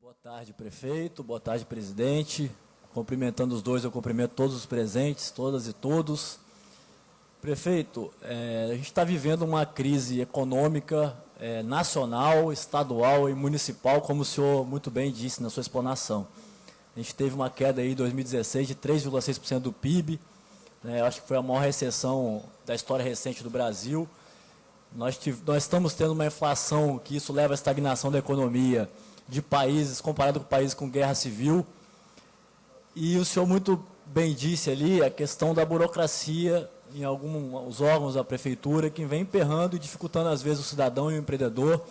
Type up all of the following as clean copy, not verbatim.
Boa tarde, prefeito. Boa tarde, presidente. Cumprimentando os dois, eu cumprimento todos os presentes, todas e todos. Prefeito, a gente está vivendo uma crise econômica nacional, estadual e municipal, como o senhor muito bem disse na sua explanação. A gente teve uma queda aí em 2016 de 3,6% do PIB, acho que foi a maior recessão da história recente do Brasil. Nós estamos tendo uma inflação que isso leva à estagnação da economia de países, comparado com países com guerra civil. E o senhor muito bem disse ali a questão da burocracia em alguns órgãos da prefeitura, que vem emperrando e dificultando, às vezes, o cidadão e o empreendedor,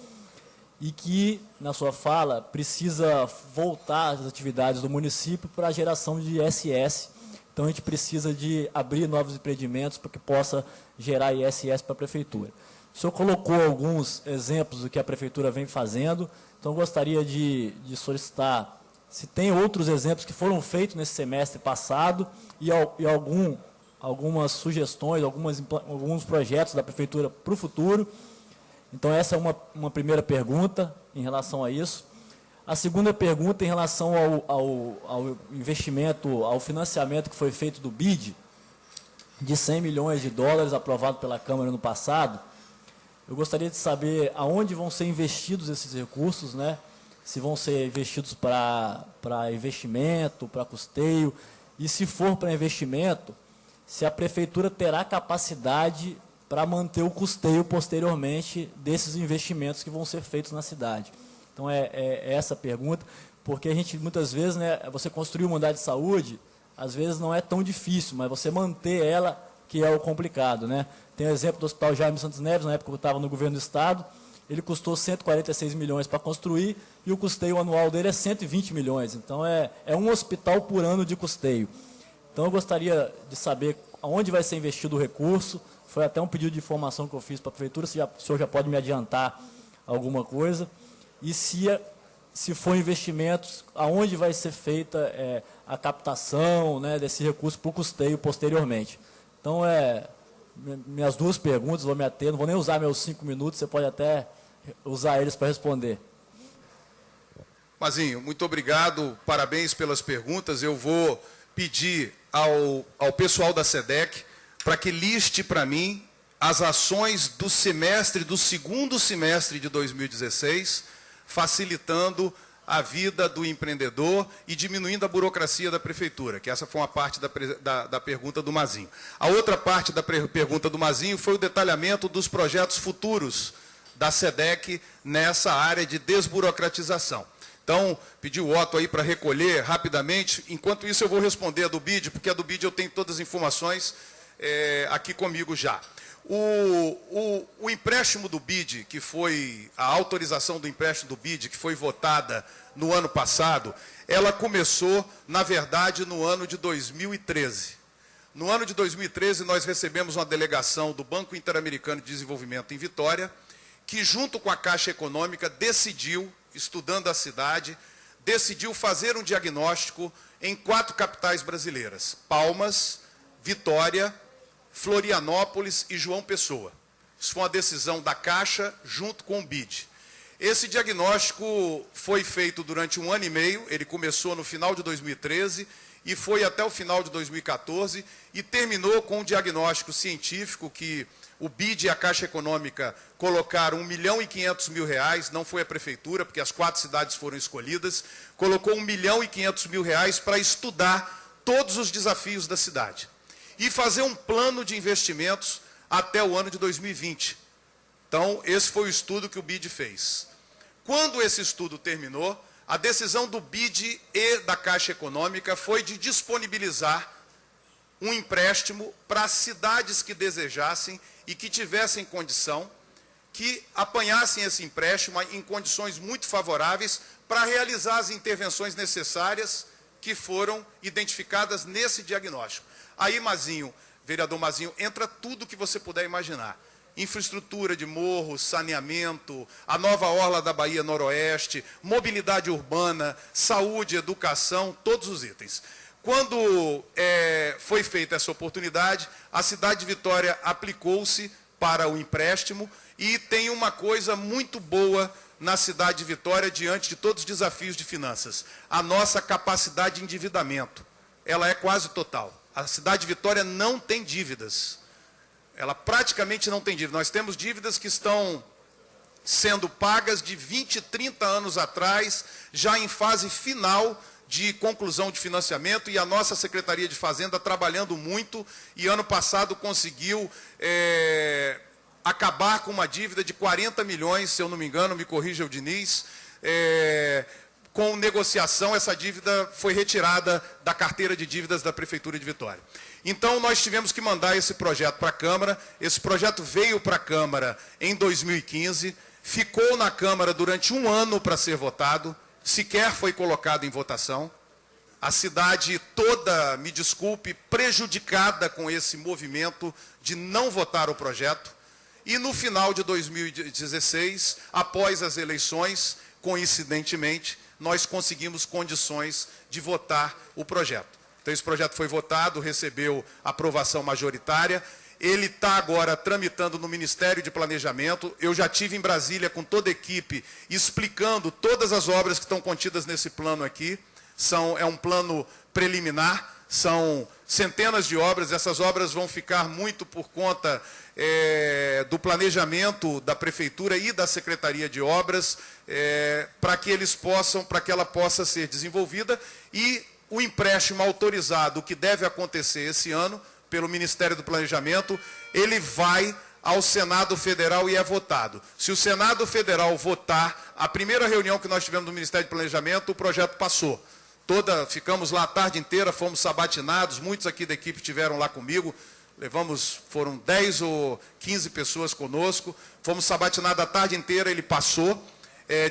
e que, na sua fala, precisa voltar às atividades do município para a geração de ISS. Então, a gente precisa de abrir novos empreendimentos para que possa gerar ISS para a prefeitura. O senhor colocou alguns exemplos do que a prefeitura vem fazendo, então eu gostaria de solicitar se tem outros exemplos que foram feitos nesse semestre passado e algumas sugestões, alguns projetos da prefeitura para o futuro. Então, essa é uma primeira pergunta em relação a isso. A segunda pergunta em relação ao investimento, ao financiamento que foi feito do BID, de 100 milhões de dólares, aprovado pela Câmara no passado. Eu gostaria de saber aonde vão ser investidos esses recursos, se vão ser investidos para investimento, para custeio, e se for para investimento, se a prefeitura terá capacidade para manter o custeio posteriormente desses investimentos que vão ser feitos na cidade. Então, é essa a pergunta, porque a gente, muitas vezes, você construir uma unidade de saúde, às vezes não é tão difícil, mas você manter ela que é o complicado, Tem o exemplo do Hospital Jaime Santos Neves, na época que eu estava no governo do Estado, ele custou 146 milhões para construir e o custeio anual dele é 120 milhões. Então, é um hospital por ano de custeio. Então, eu gostaria de saber aonde vai ser investido o recurso. Foi até um pedido de informação que eu fiz para a prefeitura, se o senhor já pode me adiantar alguma coisa. E se for investimentos, aonde vai ser feita a captação desse recurso para o custeio posteriormente. Então, minhas duas perguntas, vou me ater, não vou nem usar meus 5 minutos, você pode até usar eles para responder. Mazinho, muito obrigado, parabéns pelas perguntas. Eu vou pedir ao pessoal da SEDEC para que liste para mim as ações do segundo semestre de 2016, facilitando a vida do empreendedor e diminuindo a burocracia da prefeitura, que essa foi uma parte da pergunta do Mazinho. A outra parte da pergunta do Mazinho foi o detalhamento dos projetos futuros da SEDEC nessa área de desburocratização. Então, pedi o Otto aí para recolher rapidamente. Enquanto isso, eu vou responder a do BID, porque a do BID eu tenho todas as informações aqui comigo já. O empréstimo do BID, que foi a autorização do empréstimo do BID, que foi votada no ano passado, ela começou, na verdade, no ano de 2013. No ano de 2013, nós recebemos uma delegação do Banco Interamericano de Desenvolvimento em Vitória, que, junto com a Caixa Econômica, decidiu, estudando a cidade, decidiu fazer um diagnóstico em 4 capitais brasileiras: Palmas, Vitória, Florianópolis e João Pessoa. Isso foi uma decisão da Caixa junto com o BID. Esse diagnóstico foi feito durante 1 ano e meio, ele começou no final de 2013 e foi até o final de 2014 e terminou com um diagnóstico científico que o BID e a Caixa Econômica colocaram R$1.500.000, não foi a prefeitura, porque as 4 cidades foram escolhidas, colocou R$1.500.000 para estudar todos os desafios da cidade e fazer um plano de investimentos até o ano de 2020. Então, esse foi o estudo que o BID fez. Quando esse estudo terminou, a decisão do BID e da Caixa Econômica foi de disponibilizar um empréstimo para as cidades que desejassem e que tivessem condição, que apanhassem esse empréstimo em condições muito favoráveis para realizar as intervenções necessárias que foram identificadas nesse diagnóstico. Aí, Mazinho, vereador Mazinho, entra tudo que você puder imaginar. Infraestrutura de morros, saneamento, a nova orla da Bahia Noroeste, mobilidade urbana, saúde, educação, todos os itens. Quando foi feita essa oportunidade, a cidade de Vitória aplicou-se para o empréstimo e tem uma coisa muito boa na cidade de Vitória diante de todos os desafios de finanças? A nossa capacidade de endividamento. Ela é quase total. A cidade de Vitória não tem dívidas. Ela praticamente não tem dívida. Nós temos dívidas que estão sendo pagas de 20, 30 anos atrás, já em fase final de conclusão de financiamento, e a nossa Secretaria de Fazenda trabalhando muito, e ano passado conseguiu acabar com uma dívida de 40 milhões, se eu não me engano, me corrija o Diniz, com negociação, essa dívida foi retirada da carteira de dívidas da Prefeitura de Vitória. Então, nós tivemos que mandar esse projeto para a Câmara. Esse projeto veio para a Câmara em 2015, ficou na Câmara durante um ano para ser votado, sequer foi colocado em votação. A cidade toda, me desculpe, prejudicada com esse movimento de não votar o projeto. E no final de 2016, após as eleições, coincidentemente, nós conseguimos condições de votar o projeto. Então, esse projeto foi votado, recebeu aprovação majoritária. Ele está agora tramitando no Ministério de Planejamento. Eu já estive em Brasília com toda a equipe, explicando todas as obras que estão contidas nesse plano aqui. É um plano preliminar, são centenas de obras. Essas obras vão ficar muito por conta do planejamento da Prefeitura e da Secretaria de Obras, para que ela possa ser desenvolvida, e o empréstimo autorizado, que deve acontecer esse ano, pelo Ministério do Planejamento, ele vai ao Senado Federal e é votado. Se o Senado Federal votar, a primeira reunião que nós tivemos no Ministério do Planejamento, o projeto passou. Ficamos lá a tarde inteira, fomos sabatinados, muitos aqui da equipe estiveram lá comigo, foram 10 ou 15 pessoas conosco, fomos sabatinados a tarde inteira, ele passou,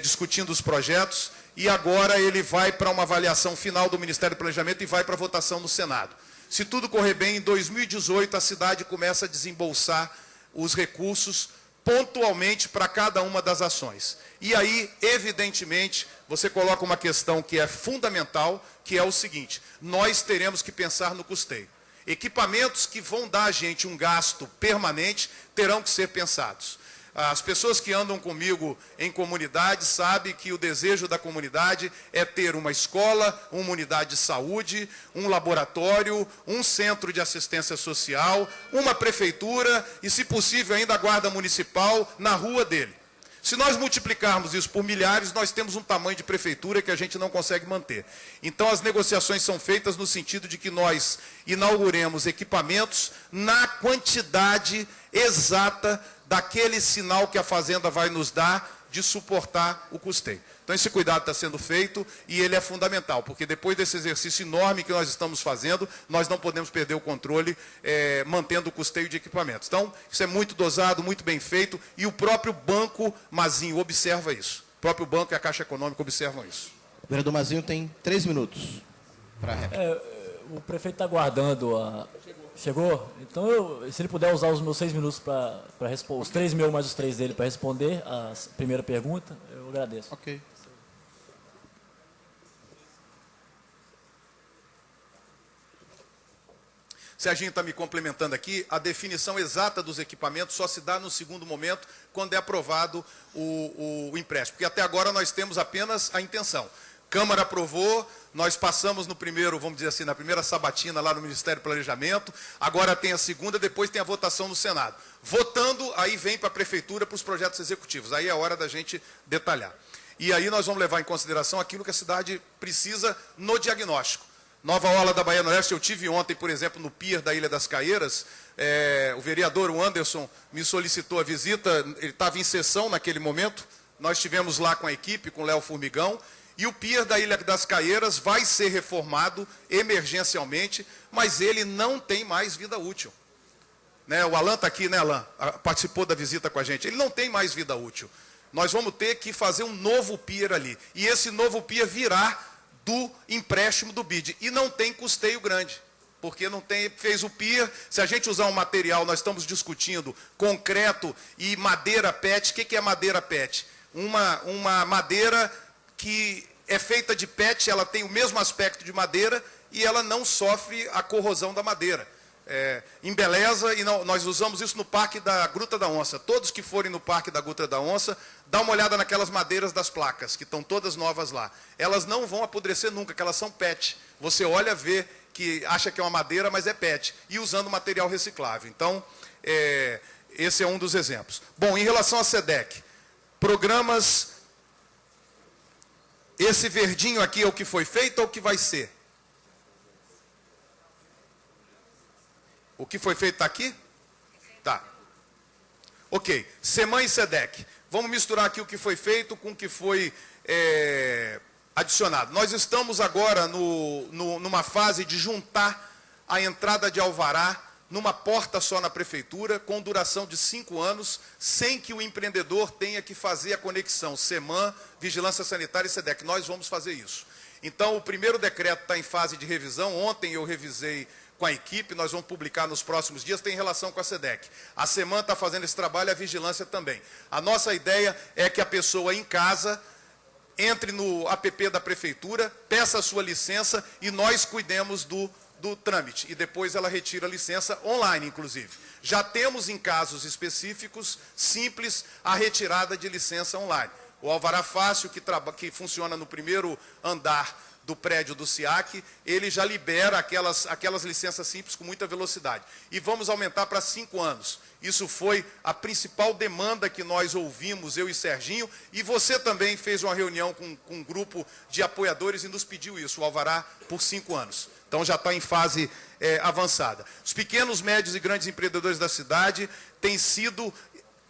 discutindo os projetos, e agora ele vai para uma avaliação final do Ministério do Planejamento e vai para a votação no Senado. Se tudo correr bem, em 2018 a cidade começa a desembolsar os recursos pontualmente para cada uma das ações. E aí, evidentemente, você coloca uma questão que é fundamental, que é o seguinte: nós teremos que pensar no custeio. Equipamentos que vão dar a gente um gasto permanente terão que ser pensados. As pessoas que andam comigo em comunidade sabem que o desejo da comunidade é ter uma escola, uma unidade de saúde, um laboratório, um centro de assistência social, uma prefeitura e, se possível, ainda a guarda municipal na rua dele. Se nós multiplicarmos isso por milhares, nós temos um tamanho de prefeitura que a gente não consegue manter. Então, as negociações são feitas no sentido de que nós inauguremos equipamentos na quantidade exata daquele sinal que a Fazenda vai nos dar de suportar o custeio. Então, esse cuidado está sendo feito e ele é fundamental, porque depois desse exercício enorme que nós estamos fazendo, nós não podemos perder o controle mantendo o custeio de equipamentos. Então, isso é muito dosado, muito bem feito, e o próprio Banco Mazinho observa isso. O próprio banco e a Caixa Econômica observam isso. O vereador Mazinho tem 3 minutos para a réplica. O prefeito está aguardando a... Chegou? Então, se ele puder usar os meus 6 minutos para responder, os 3 meus mais os 3 dele para responder a primeira pergunta, eu agradeço. Ok. Serginho está me complementando aqui. A definição exata dos equipamentos só se dá no segundo momento, quando é aprovado o empréstimo. Porque até agora nós temos apenas a intenção. Câmara aprovou, nós passamos no primeiro, vamos dizer assim, na primeira sabatina lá no Ministério do Planejamento, agora tem a segunda, depois tem a votação no Senado. Votando, aí vem para a Prefeitura, para os projetos executivos. Aí é a hora da gente detalhar. E aí nós vamos levar em consideração aquilo que a cidade precisa no diagnóstico. Nova Orla da Baiana Oeste, eu tive ontem, por exemplo, no pier da Ilha das Caieiras, o vereador, o Anderson, me solicitou a visita, ele estava em sessão naquele momento, nós estivemos lá com a equipe, com o Léo Formigão, e o pier da Ilha das Caieiras vai ser reformado emergencialmente, mas ele não tem mais vida útil. O Alan está aqui, né, Alan? Participou da visita com a gente. Ele não tem mais vida útil. Nós vamos ter que fazer um novo pier ali. E esse novo pier virá do empréstimo do BID. E não tem custeio grande, porque não tem, fez o pier. Se a gente usar um material, nós estamos discutindo concreto e madeira PET. O que é madeira PET? Uma madeira que é feita de PET, ela tem o mesmo aspecto de madeira e ela não sofre a corrosão da madeira. embeleza, e nós usamos isso no Parque da Gruta da Onça. Todos que forem no Parque da Gruta da Onça, dá uma olhada naquelas madeiras das placas, que estão todas novas lá. Elas não vão apodrecer nunca, porque elas são PET. Você olha, vê que acha que é uma madeira, mas é PET, e usando material reciclável. Então, esse é um dos exemplos. Bom, em relação à SEDEC, programas, esse verdinho aqui é o que foi feito ou o que vai ser? O que foi feito está aqui? Tá. Ok. SEMAN e SEDEC. Vamos misturar aqui o que foi feito com o que foi adicionado. Nós estamos agora numa fase de juntar a entrada de alvará numa porta só na prefeitura, com duração de 5 anos, sem que o empreendedor tenha que fazer a conexão SEMAN, Vigilância Sanitária e SEDEC. Nós vamos fazer isso. Então, o primeiro decreto está em fase de revisão. Ontem eu revisei com a equipe, nós vamos publicar nos próximos dias, tem relação com a SEDEC. A SEMAN está fazendo esse trabalho, a Vigilância também. A nossa ideia é que a pessoa em casa entre no app da prefeitura, peça a sua licença e nós cuidemos do trâmite. E depois ela retira a licença online, inclusive. Já temos em casos específicos, simples, a retirada de licença online. O Alvará Fácil, que funciona no primeiro andar do prédio do SIAC, ele já libera aquelas licenças simples com muita velocidade. E vamos aumentar para 5 anos. Isso foi a principal demanda que nós ouvimos, eu e Serginho, e você também fez uma reunião com um grupo de apoiadores e nos pediu isso, o Alvará por 5 anos. Então já está em fase avançada. Os pequenos, médios e grandes empreendedores da cidade têm sido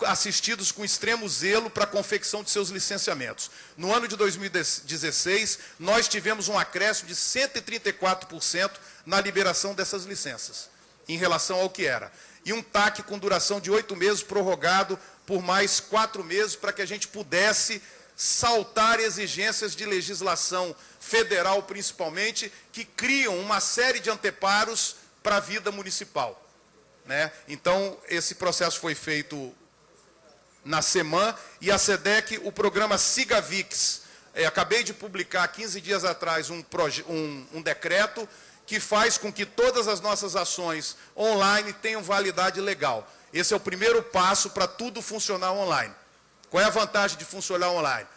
assistidos com extremo zelo para a confecção de seus licenciamentos. No ano de 2016, nós tivemos um acréscimo de 134% na liberação dessas licenças, em relação ao que era. E um TAC com duração de 8 meses, prorrogado por mais 4 meses, para que a gente pudesse saltar exigências de legislação federal, principalmente, que criam uma série de anteparos para a vida municipal, né? Então, esse processo foi feito na SEMAN e a SEDEC, o programa SIGAVIX. Acabei de publicar, 15 dias atrás, um decreto que faz com que todas as nossas ações online tenham validade legal. Esse é o primeiro passo para tudo funcionar online. Qual é a vantagem de funcionar online?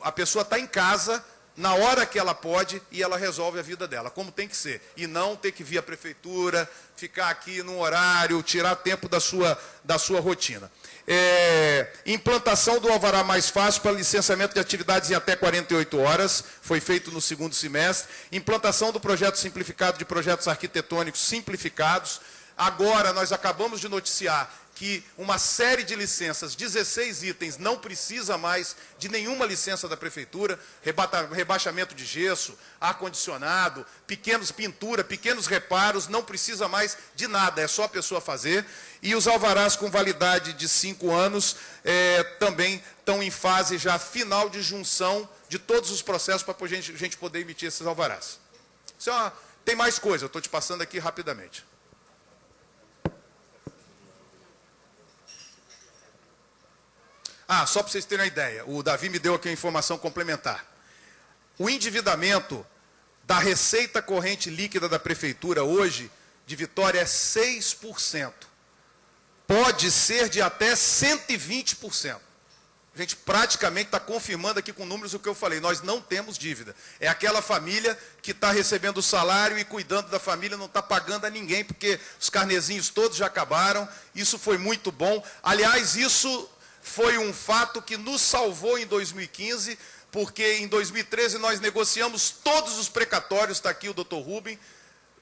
A pessoa está em casa, na hora que ela pode, e ela resolve a vida dela, como tem que ser. E não ter que vir à prefeitura, ficar aqui num horário, tirar tempo da sua rotina. Implantação do Alvará Mais Fácil para licenciamento de atividades em até 48 horas, foi feito no segundo semestre. Implantação do projeto simplificado de projetos arquitetônicos simplificados. Agora, nós acabamos de noticiar que uma série de licenças, 16 itens, não precisa mais de nenhuma licença da prefeitura, rebaixamento de gesso, ar-condicionado, pintura, pequenos reparos, não precisa mais de nada, é só a pessoa fazer. E os alvarás com validade de 5 anos também estão em fase já final de junção de todos os processos para a gente poder emitir esses alvarás. Tem mais coisa, eu estou te passando aqui rapidamente. Só para vocês terem uma ideia, o Davi me deu aqui uma informação complementar. O endividamento da receita corrente líquida da prefeitura hoje, de Vitória, é 6%. Pode ser de até 120%. A gente praticamente está confirmando aqui com números o que eu falei. Nós não temos dívida. É aquela família que está recebendo o salário e cuidando da família, não está pagando a ninguém, porque os carnezinhos todos já acabaram. Isso foi muito bom. Aliás, isso foi um fato que nos salvou em 2015, porque em 2013 nós negociamos todos os precatórios, está aqui o doutor Rubem,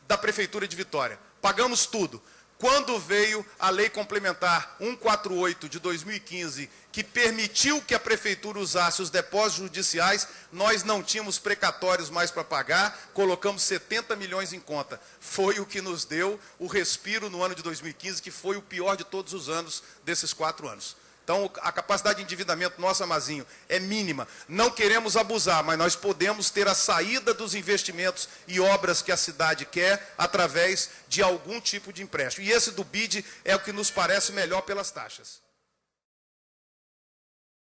da Prefeitura de Vitória. Pagamos tudo. Quando veio a Lei Complementar 148 de 2015, que permitiu que a Prefeitura usasse os depósitos judiciais, nós não tínhamos precatórios mais para pagar, colocamos 70 milhões em conta. Foi o que nos deu o respiro no ano de 2015, que foi o pior de todos os anos desses 4 anos. Então, a capacidade de endividamento nossa, Mazinho, é mínima. Não queremos abusar, mas nós podemos ter a saída dos investimentos e obras que a cidade quer através de algum tipo de empréstimo. E esse do BID é o que nos parece melhor pelas taxas.